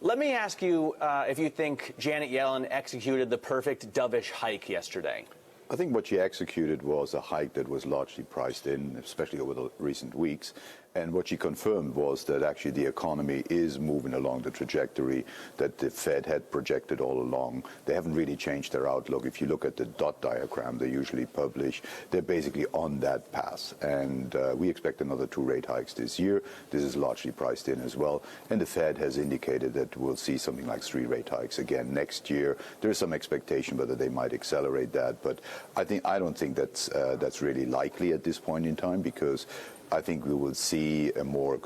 Let me ask you if you think Janet Yellen executed the perfect dovish hike yesterday. I think what she executed was a hike that was largely priced in, especially over the recent weeks. And what she confirmed was that actually the economy is moving along the trajectory that the Fed had projected all along. They haven't really changed their outlook. If you look at the dot diagram they usually publish, they're basically on that path. And we expect another 2 rate hikes this year. This is largely priced in as well. And the Fed has indicated that we'll see something like 3 rate hikes again next year. There is some expectation whether they might accelerate that. But I don't think that's really likely at this point in time, because I think we will see more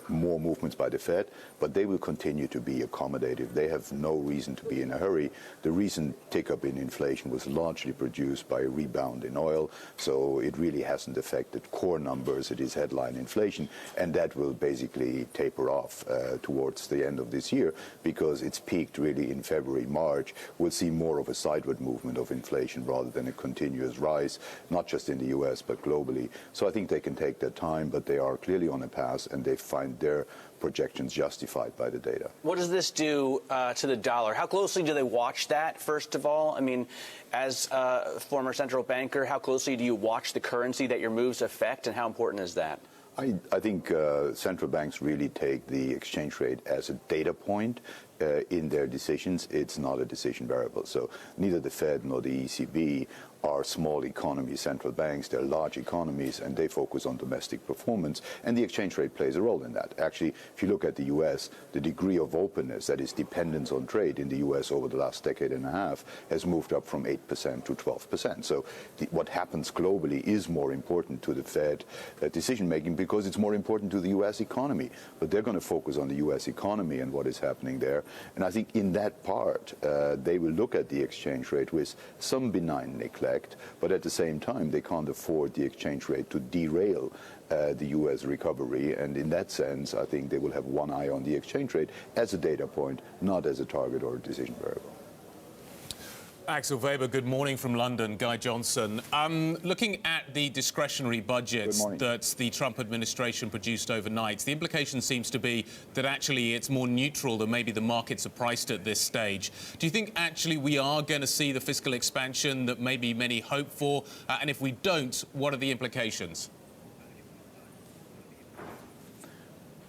movements by the Fed, but they will continue to be accommodative. They have no reason to be in a hurry. The recent tick-up in inflation was largely produced by a rebound in oil, so it really hasn't affected core numbers. It is headline inflation, and that will basically taper off towards the end of this year, because it's peaked really in February, March. We'll see more of a sideward movement of inflation rather than a continuous rise, not just in the U.S., but globally. So I think they can take their time, but they are clearly on a path, and they find their projections justified by the data. What does this do to the dollar? How closely do they watch that, first of all? I mean, as a former central banker, how closely do you watch the currency that your moves affect, and how important is that? I think central banks really take the exchange rate as a data point in their decisions. It's not a decision variable. So neither the Fed nor the ECB are small economy central banks. They're large economies, and they focus on domestic performance, and the exchange rate plays a role in that. Actually, if you look at the U.S., the degree of openness, that is dependence on trade in the U.S. over the last decade and a half, has moved up from 8% to 12%. So what happens globally is more important to the Fed decision-making, because it's more important to the U.S. economy. But they're going to focus on the U.S. economy and what is happening there. And I think in that part, they will look at the exchange rate with some benign neglect. But at the same time, they can't afford the exchange rate to derail the U.S. recovery. And in that sense, I think they will have one eye on the exchange rate as a data point, not as a target or a decision variable. Axel Weber, good morning from London. Guy Johnson. Looking at the discretionary budget that the Trump administration produced overnight, the implication seems to be that actually it's more neutral than maybe the markets are priced at this stage. Do you think actually we are going to see the fiscal expansion that maybe many hope for? And if we don't, what are the implications?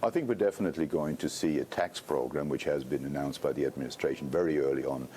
I think we're definitely going to see a tax program, which has been announced by the administration very early on.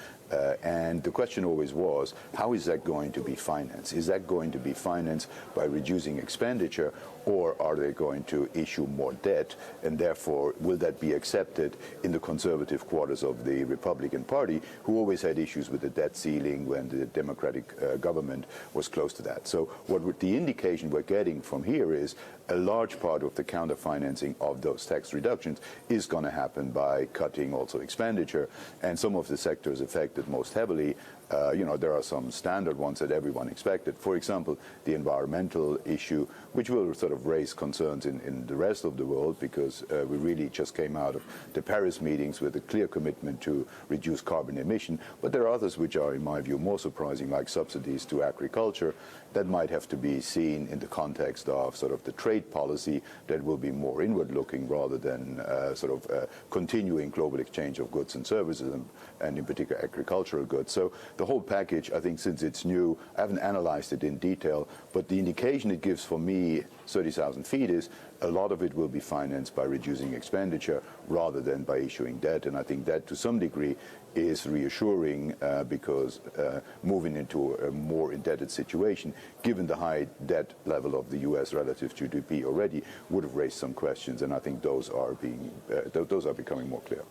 And the question always was, how is that going to be financed? Is that going to be financed by reducing expenditure, or are they going to issue more debt? And therefore, will that be accepted in the conservative quarters of the Republican Party, who always had issues with the debt ceiling when the Democratic government was close to that? So what the indication we're getting from here is a large part of the counterfinancing of those tax reductions is going to happen by cutting also expenditure, and some of the sectors affected most heavily. There are some standard ones that everyone expected. For example, the environmental issue, which will sort of raise concerns in the rest of the world, because we really just came out of the Paris meetings with a clear commitment to reduce carbon emission. But there are others which are, in my view, more surprising, like subsidies to agriculture, that might have to be seen in the context of sort of the trade policy that will be more inward-looking rather than continuing global exchange of goods and services, and in particular agricultural goods. So the whole package, I think, since it's new, I haven't analyzed it in detail, but the indication it gives for me, 30,000 feet, is a lot of it will be financed by reducing expenditure rather than by issuing debt. And I think that to some degree is reassuring, because moving into a more indebted situation, given the high debt level of the U.S. relative to GDP already, would have raised some questions. And I think those are becoming more clear.